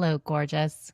Hello, gorgeous.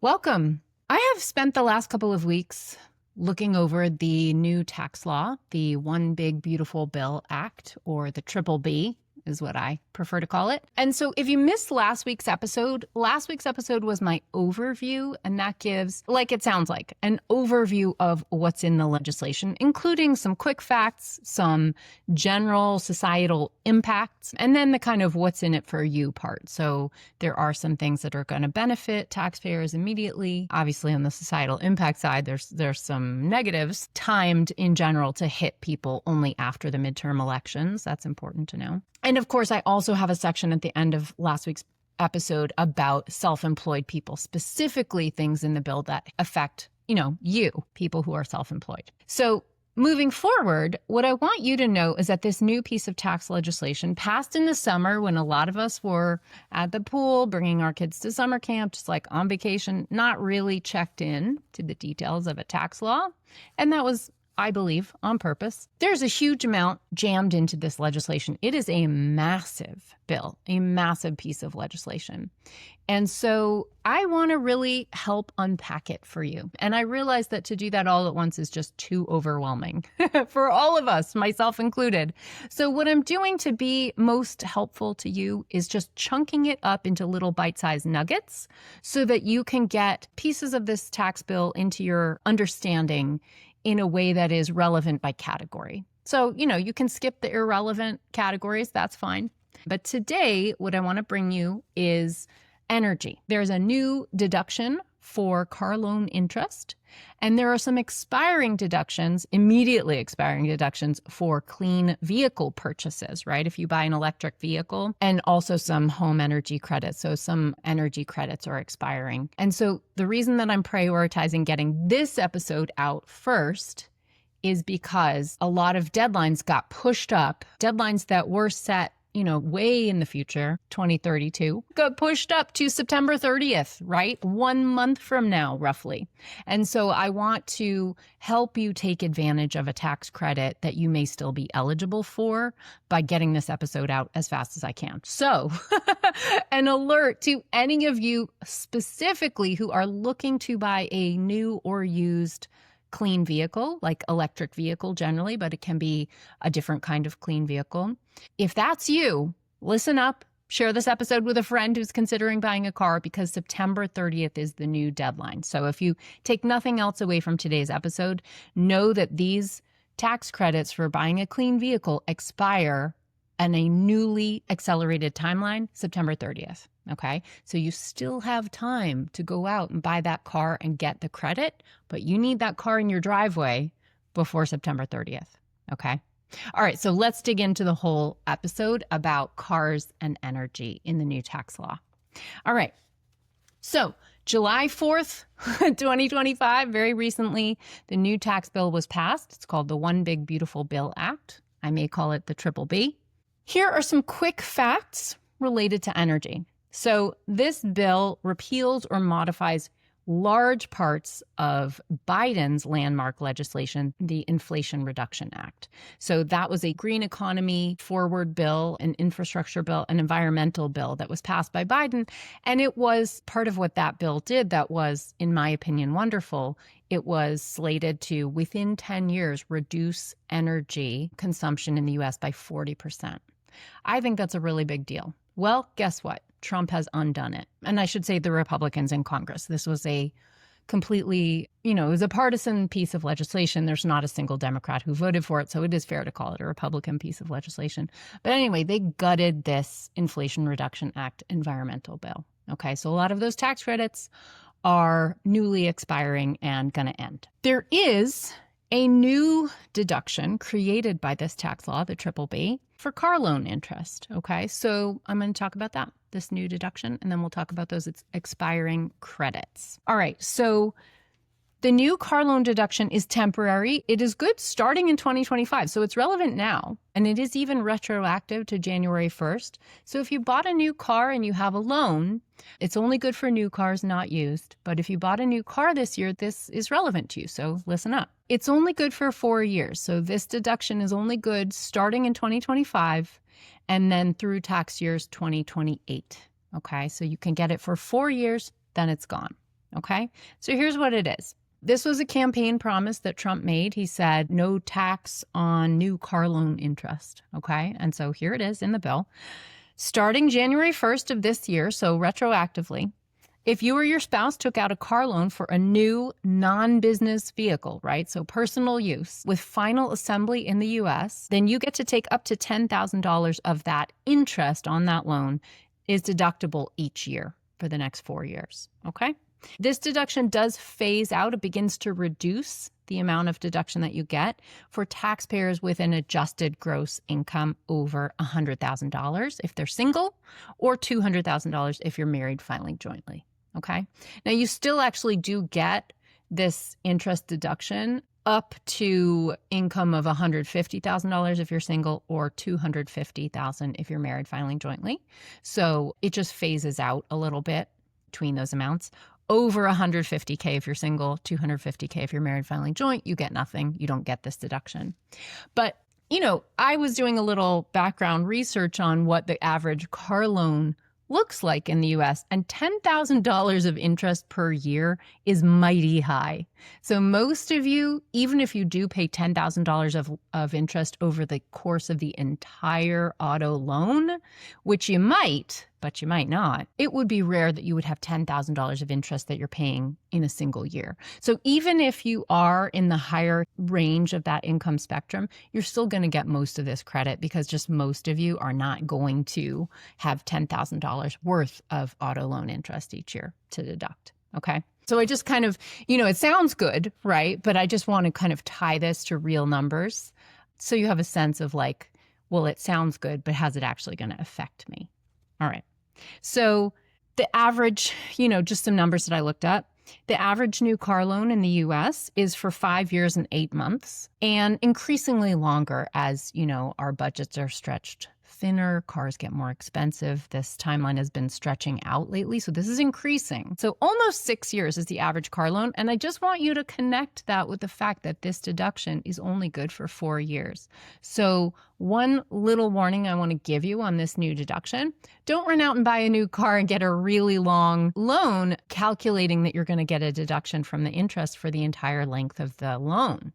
Welcome. I have spent the last couple of weeks looking over the new tax law, the One Big Beautiful Bill Act, or the Triple B is what I prefer to call it. And so if you missed last week's episode was my overview, and that gives, like it sounds like, an overview of what's in the legislation, including some quick facts, some general societal impacts, and then the kind of what's in it for you part. So there are some things that are going to benefit taxpayers immediately. Obviously, on the societal impact side, there's some negatives timed in general to hit people only after the midterm elections. That's important to know. And of course, I also have a section at the end of last week's episode about self-employed people, specifically things in the bill that affect, you, people who are self-employed. So moving forward, what I want you to know is that this new piece of tax legislation passed in the summer when a lot of us were at the pool, bringing our kids to summer camp, just like on vacation, not really checked in to the details of a tax law. And that was, I believe, on purpose. There's a huge amount jammed into this legislation. It is a massive bill, a massive piece of legislation. And so I want to really help unpack it for you. And I realize that to do that all at once is just too overwhelming for all of us, myself included. So what I'm doing to be most helpful to you is just chunking it up into little bite-sized nuggets so that you can get pieces of this tax bill into your understanding in a way that is relevant by category. So, you can skip the irrelevant categories, that's fine. But today, what I want to bring you is energy. There's a new deduction for car loan interest, and there are some immediately expiring deductions for clean vehicle purchases, right? If you buy an electric vehicle, and also some home energy credits. So some energy credits are expiring. And so the reason that I'm prioritizing getting this episode out first is because a lot of deadlines got pushed up, deadlines that were set way in the future, 2032, got pushed up to September 30th, right? 1 month from now, roughly. And so I want to help you take advantage of a tax credit that you may still be eligible for by getting this episode out as fast as I can. So an alert to any of you specifically who are looking to buy a new or used clean vehicle, like electric vehicle generally, but it can be a different kind of clean vehicle. If that's you, listen up, share this episode with a friend who's considering buying a car because September 30th is the new deadline. So if you take nothing else away from today's episode, know that these tax credits for buying a clean vehicle expire on a newly accelerated timeline, September 30th. Okay, so you still have time to go out and buy that car and get the credit, but you need that car in your driveway before September 30th. Okay. All right, so let's dig into the whole episode about cars and energy in the new tax law. All right, so July 4th, 2025, very recently, the new tax bill was passed. It's called the One Big Beautiful Bill Act. I may call it the Triple B. Here are some quick facts related to energy. So this bill repeals or modifies large parts of Biden's landmark legislation, the Inflation Reduction Act. So that was a green economy forward bill, an infrastructure bill, an environmental bill that was passed by Biden. And it was part of what that bill did that was, in my opinion, wonderful. It was slated to, within 10 years, reduce energy consumption in the U.S. by 40%. I think that's a really big deal. Well, guess what? Trump has undone it. And I should say the Republicans in Congress. This was a completely, it was a partisan piece of legislation. There's not a single Democrat who voted for it. So it is fair to call it a Republican piece of legislation. But anyway, they gutted this Inflation Reduction Act environmental bill. Okay, so a lot of those tax credits are newly expiring and going to end. There is a new deduction created by this tax law, the Triple B, for car loan interest. Okay, so I'm going to talk about that, this new deduction, and then we'll talk about those expiring credits. All right, so the new car loan deduction is temporary. It is good starting in 2025, so it's relevant now, and it is even retroactive to January 1st. So if you bought a new car and you have a loan, it's only good for new cars, not used. But if you bought a new car this year, this is relevant to you, so listen up. It's only good for 4 years, so this deduction is only good starting in 2025 and then through tax years 2028. Okay, so you can get it for 4 years, then it's gone. Okay, so here's what it is. This was a campaign promise that Trump made. He said no tax on new car loan interest. Okay, and so here it is in the bill. Starting January 1st of this year, so retroactively, if you or your spouse took out a car loan for a new non-business vehicle, right, so personal use, with final assembly in the U.S., then you get to take up to $10,000 of that interest on that loan is deductible each year for the next 4 years, okay? This deduction does phase out. It begins to reduce the amount of deduction that you get for taxpayers with an adjusted gross income over $100,000 if they're single, or $200,000 if you're married filing jointly. Okay. Now you still actually do get this interest deduction up to income of $150,000 if you're single, or $250,000 if you're married filing jointly. So it just phases out a little bit between those amounts. Over $150K if you're single, $250K if you're married filing joint, you get nothing. You don't get this deduction. But, I was doing a little background research on what the average car loan looks like in the US, and $10,000 of interest per year is mighty high. So most of you, even if you do pay $10,000 of interest over the course of the entire auto loan, which you might, but you might not, it would be rare that you would have $10,000 of interest that you're paying in a single year. So even if you are in the higher range of that income spectrum, you're still going to get most of this credit, because just most of you are not going to have $10,000 worth of auto loan interest each year to deduct. Okay. So I just kind of, it sounds good, right? But I just want to kind of tie this to real numbers so you have a sense of like, well, it sounds good, but how's it actually going to affect me? All right. So the average, just some numbers that I looked up, the average new car loan in the US is for 5 years and 8 months, and increasingly longer as, our budgets are stretched thinner, cars get more expensive. This timeline has been stretching out lately, so this is increasing. So almost 6 years is the average car loan, and I just want you to connect that with the fact that this deduction is only good for 4 years. So one little warning I want to give you on this new deduction: don't run out and buy a new car and get a really long loan calculating that you're going to get a deduction from the interest for the entire length of the loan.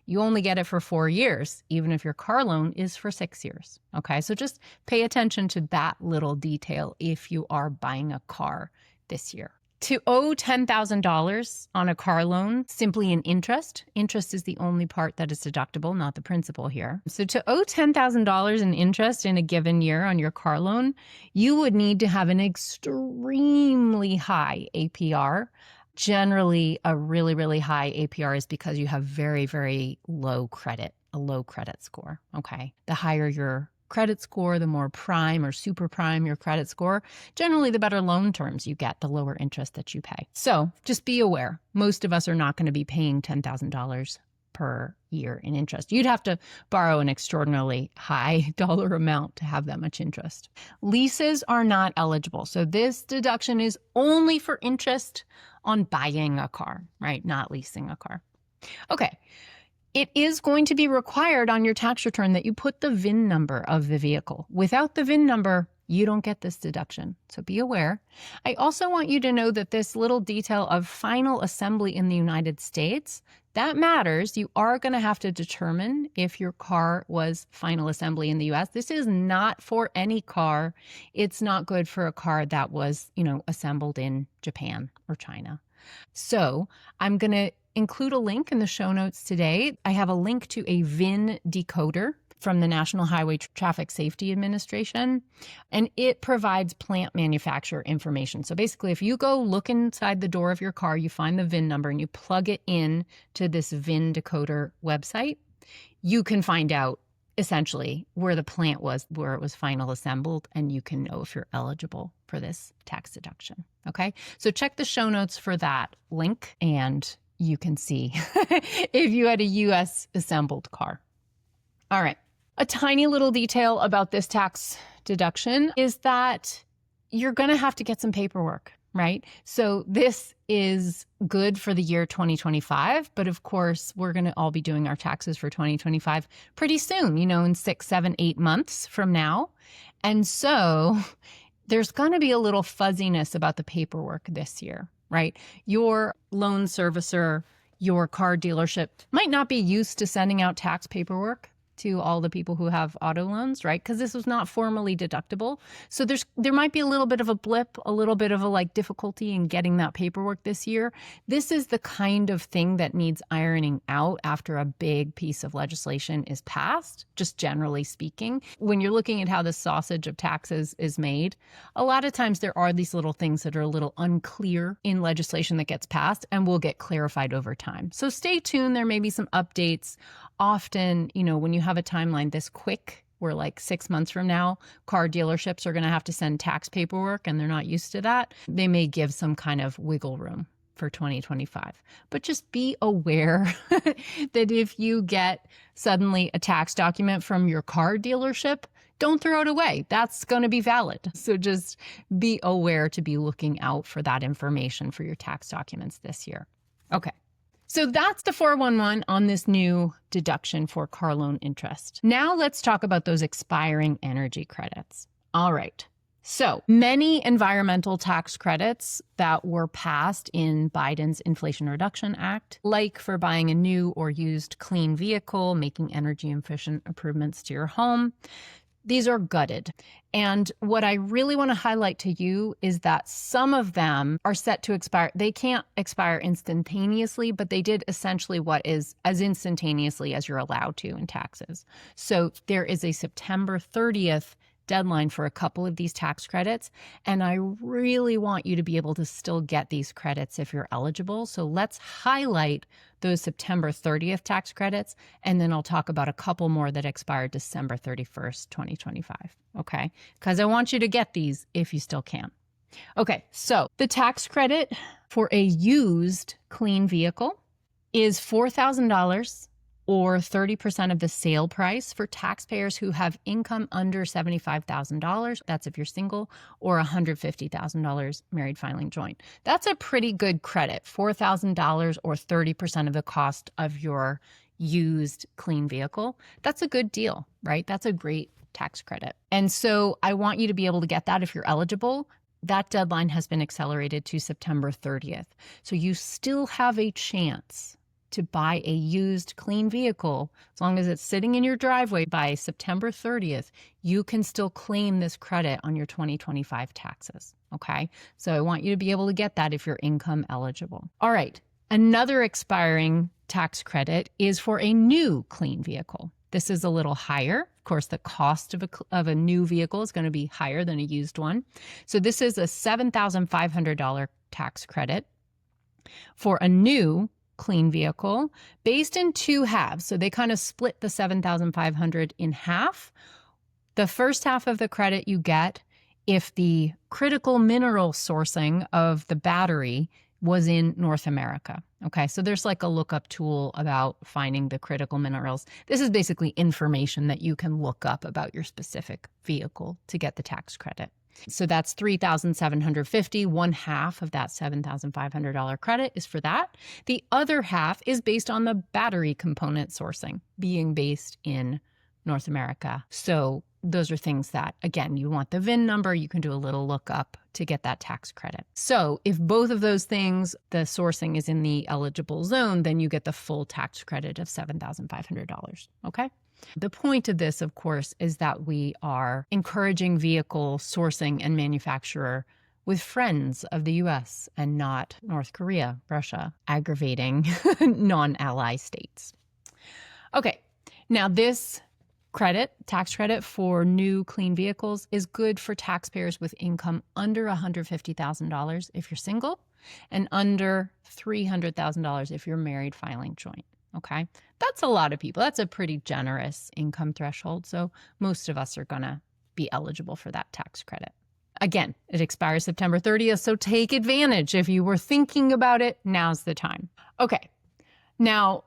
You only get it for 4 years, even if your car loan is for 6 years. Okay, so just pay attention to that little detail if you are buying a car this year. To owe $10,000 on a car loan simply in interest is the only part that is deductible, not the principal here. So to owe $10,000 in interest in a given year on your car loan, you would need to have an extremely high APR. Generally, a really, really high APR is because you have very, very low credit, a low credit score, okay? The higher your credit score, the more prime or super prime your credit score, generally the better loan terms you get, the lower interest that you pay. So just be aware, most of us are not going to be paying $10,000 per year in interest. You'd have to borrow an extraordinarily high dollar amount to have that much interest. Leases are not eligible. So this deduction is only for interest on buying a car, right? Not leasing a car. Okay. It is going to be required on your tax return that you put the VIN number of the vehicle. Without the VIN number, you don't get this deduction. So be aware. I also want you to know that this little detail of final assembly in the United States, that matters. You are going to have to determine if your car was final assembly in the US. This is not for any car. It's not good for a car that was, assembled in Japan or China. So I'm going to include a link in the show notes today. I have a link to a VIN decoder from the National Highway Traffic Safety Administration, and it provides plant manufacturer information. So basically, if you go look inside the door of your car, you find the VIN number and you plug it in to this VIN decoder website, you can find out essentially where the plant was, where it was final assembled, and you can know if you're eligible for this tax deduction. Okay, so check the show notes for that link and you can see if you had a US assembled car. All right. A tiny little detail about this tax deduction is that you're going to have to get some paperwork, right? So this is good for the year 2025, but of course, we're going to all be doing our taxes for 2025 pretty soon, in 6, 7, 8 months from now. And so there's going to be a little fuzziness about the paperwork this year, right? Your loan servicer, your car dealership might not be used to sending out tax paperwork to all the people who have auto loans, right? Because this was not formally deductible. So there might be a little bit of a blip, a little bit of a difficulty in getting that paperwork this year. This is the kind of thing that needs ironing out after a big piece of legislation is passed, just generally speaking. When you're looking at how the sausage of taxes is made, a lot of times there are these little things that are a little unclear in legislation that gets passed and will get clarified over time. So stay tuned. There may be some updates. Often, when you have a timeline this quick, where 6 months from now, car dealerships are going to have to send tax paperwork and they're not used to that, they may give some kind of wiggle room for 2025. But just be aware that if you get suddenly a tax document from your car dealership, don't throw it away. That's going to be valid. So just be aware to be looking out for that information for your tax documents this year. Okay. So that's the 411 on this new deduction for car loan interest. Now let's talk about those expiring energy credits. All right. So many environmental tax credits that were passed in Biden's Inflation Reduction Act, like for buying a new or used clean vehicle, making energy efficient improvements to your home, these are gutted. And what I really want to highlight to you is that some of them are set to expire. They can't expire instantaneously, but they did essentially what is as instantaneously as you're allowed to in taxes. So there is a September 30th deadline for a couple of these tax credits. And I really want you to be able to still get these credits if you're eligible. So let's highlight those September 30th tax credits. And then I'll talk about a couple more that expired December 31st, 2025. Okay. Because I want you to get these if you still can. Okay. So the tax credit for a used clean vehicle is $4,000 or 30% of the sale price for taxpayers who have income under $75,000. That's if you're single, or $150,000 married filing joint. That's a pretty good credit, $4,000 or 30% of the cost of your used clean vehicle. That's a good deal, right? That's a great tax credit. And so I want you to be able to get that if you're eligible. That deadline has been accelerated to September 30th. So you still have a chance to buy a used clean vehicle. As long as it's sitting in your driveway by September 30th, you can still claim this credit on your 2025 taxes, okay? So I want you to be able to get that if you're income eligible. All right, another expiring tax credit is for a new clean vehicle. This is a little higher. Of course, the cost of a new vehicle is going to be higher than a used one. So this is a $7,500 tax credit for a new clean vehicle based in two halves. So they kind of split the $7,500 in half. The first half of the credit you get if the critical mineral sourcing of the battery was in North America. Okay, so there's a lookup tool about finding the critical minerals. This is basically information that you can look up about your specific vehicle to get the tax credit. So that's $3,750. One half of that $7,500 credit is for that. The other half is based on the battery component sourcing being based in North America. So those are things that, again, you want the VIN number, you can do a little lookup to get that tax credit. So if both of those things, the sourcing is in the eligible zone, then you get the full tax credit of $7,500. Okay? The point of this, of course, is that we are encouraging vehicle sourcing and manufacturer with friends of the U.S. and not North Korea, Russia, aggravating non-ally states. Okay, now this tax credit for new clean vehicles is good for taxpayers with income under $150,000 if you're single and under $300,000 if you're married filing joint. Okay, that's a lot of people. That's a pretty generous income threshold. So most of us are going to be eligible for that tax credit. Again, it expires September 30th. So take advantage. If you were thinking about it, now's the time. Okay, now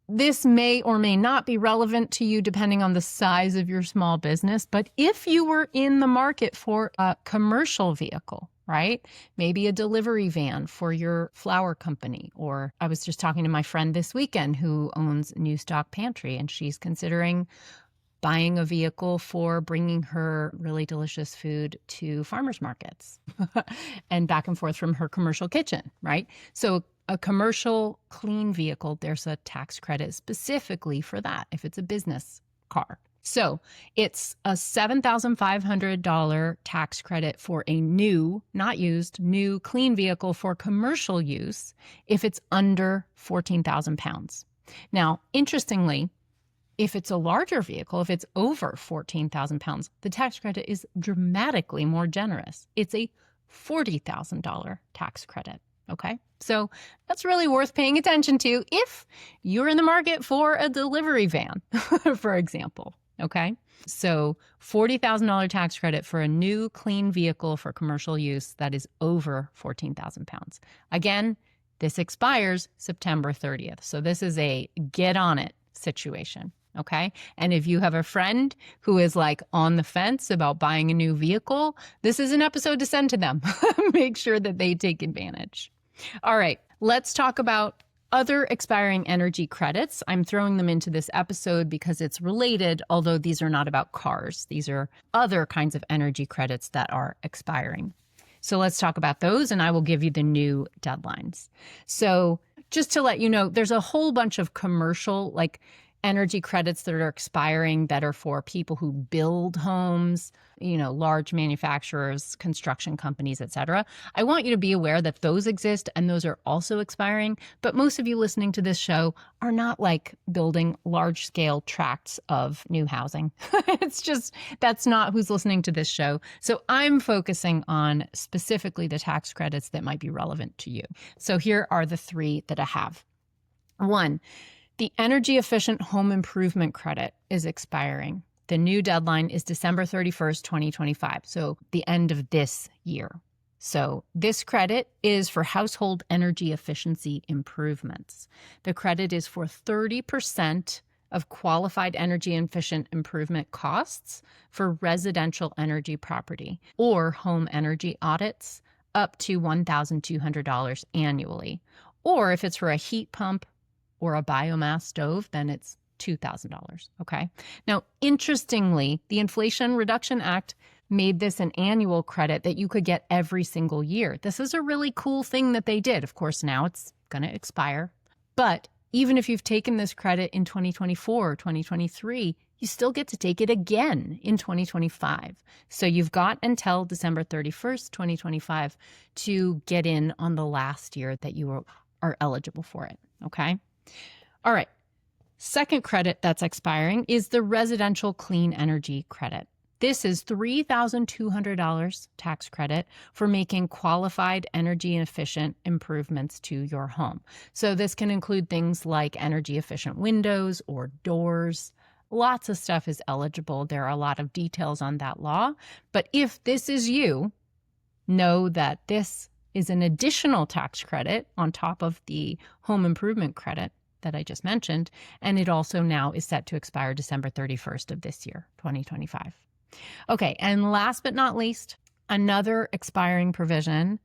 this may or may not be relevant to you depending on the size of your small business. But if you were in the market for a commercial vehicle, right? Maybe a delivery van for your flower company. Or I was just talking to my friend this weekend who owns New Stock Pantry, and she's considering buying a vehicle for bringing her really delicious food to farmers markets and back and forth from her commercial kitchen, right? So a commercial clean vehicle, there's a tax credit specifically for that if it's a business car. So it's a $7,500 tax credit for a new, not used, new clean vehicle for commercial use if it's under 14,000 pounds. Now, interestingly, if it's a larger vehicle, if it's over 14,000 pounds, the tax credit is dramatically more generous. It's a $40,000 tax credit. Okay, so that's really worth paying attention to if you're in the market for a delivery van, for example. Okay, so $40,000 tax credit for a new clean vehicle for commercial use that is over 14,000 pounds. Again, this expires September 30th. So this is a get on it situation. Okay. And if you have a friend who is like on the fence about buying a new vehicle, this is an episode to send to them. Make sure that they take advantage. All right. Let's talk about other expiring energy credits. I'm throwing them into this episode because it's related, although these are not about cars. These are other kinds of energy credits that are expiring. So let's talk about those, and I will give you the new deadlines. So just to let you know, there's a whole bunch of commercial, like energy credits that are expiring that are for people who build homes, large manufacturers, construction companies, etc. I want you to be aware that those exist and those are also expiring. But most of you listening to this show are not like building large scale tracts of new housing. That's not who's listening to this show. So I'm focusing on specifically the tax credits that might be relevant to you. So here are the three that I have. One, the energy efficient home improvement credit is expiring. The new deadline is December 31st, 2025. So the end of this year. So this credit is for household energy efficiency improvements. The credit is for 30% of qualified energy efficient improvement costs for residential energy property or home energy audits up to $1,200 annually. Or if it's for a heat pump or a biomass stove, then it's $2,000, okay? Now, interestingly, the Inflation Reduction Act made this an annual credit that you could get every single year. This is a really cool thing that they did. Of course, now it's going to expire. But even if you've taken this credit in 2024 or 2023, you still get to take it again in 2025. So you've got until December 31st, 2025 to get in on the last year that you are eligible for it, okay? All right. Second credit that's expiring is the residential clean energy credit. This is $3,200 tax credit for making qualified energy efficient improvements to your home. So this can include things like energy efficient windows or doors. Lots of stuff is eligible. There are a lot of details on that law. But if this is you, know that this is an additional tax credit on top of the home improvement credit that I just mentioned, and it also now is set to expire December 31st of this year, 2025. Okay, and last but not least, another expiring provision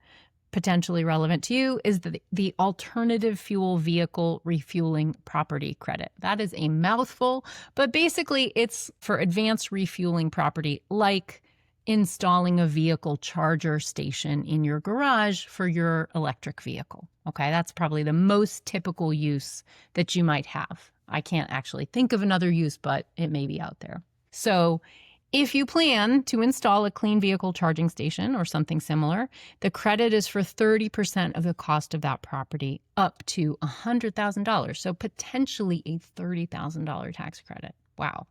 potentially relevant to you is the alternative fuel vehicle refueling property credit. That is a mouthful, but basically it's for advanced refueling property like installing a vehicle charger station in your garage for your electric vehicle. Okay, that's probably the most typical use that you might have. I can't actually think of another use, but it may be out there. So if you plan to install a clean vehicle charging station or something similar, the credit is for 30% of the cost of that property up to $100,000. So potentially a $30,000 tax credit. Wow.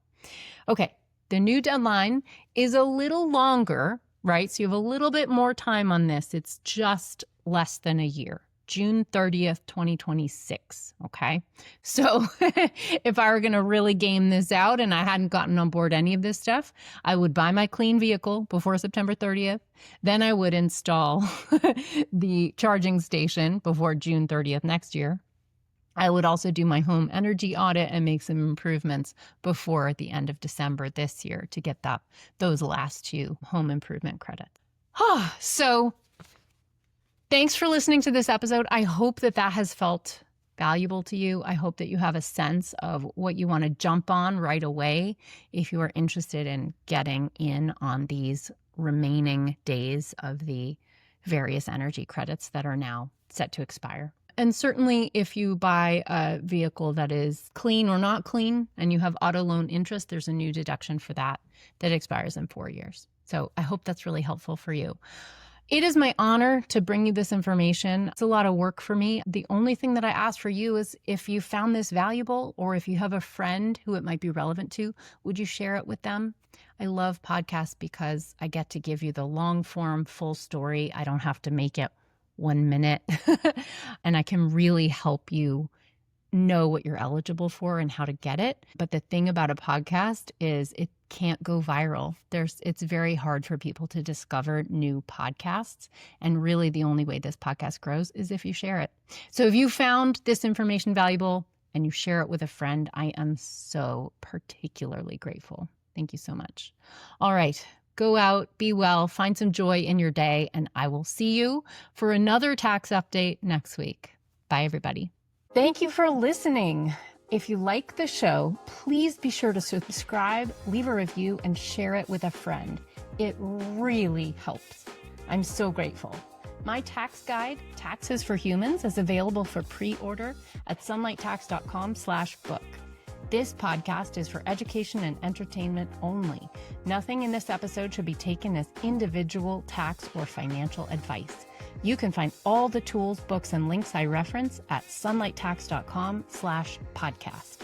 Okay. The new deadline is a little longer, right? So you have a little bit more time on this. It's just less than a year, June 30th, 2026, okay? So if I were going to really game this out and I hadn't gotten on board any of this stuff, I would buy my clean vehicle before September 30th. Then I would install the charging station before June 30th next year. I would also do my home energy audit and make some improvements before the end of December this year to get those last two home improvement credits. So thanks for listening to this episode. I hope that has felt valuable to you. I hope that you have a sense of what you want to jump on right away if you are interested in getting in on these remaining days of the various energy credits that are now set to expire. And certainly if you buy a vehicle that is clean or not clean and you have auto loan interest, there's a new deduction for that expires in 4 years. So I hope that's really helpful for you. It is my honor to bring you this information. It's a lot of work for me. The only thing that I ask for you is if you found this valuable or if you have a friend who it might be relevant to, would you share it with them? I love podcasts because I get to give you the long form, full story. I don't have to make it 1 minute and I can really help you know what you're eligible for and how to get it. But the thing about a podcast is it can't go viral. It's very hard for people to discover new podcasts. And really the only way this podcast grows is if you share it. So if you found this information valuable and you share it with a friend, I am so particularly grateful. Thank you so much. All right. Go out, be well, find some joy in your day, and I will see you for another tax update next week. Bye, everybody. Thank you for listening. If you like the show, please be sure to subscribe, leave a review, and share it with a friend. It really helps. I'm so grateful. My tax guide, Taxes for Humans, is available for pre-order at sunlighttax.com/book. This podcast is for education and entertainment only. Nothing in this episode should be taken as individual tax or financial advice. You can find all the tools, books, and links I reference at sunlighttax.com/podcast.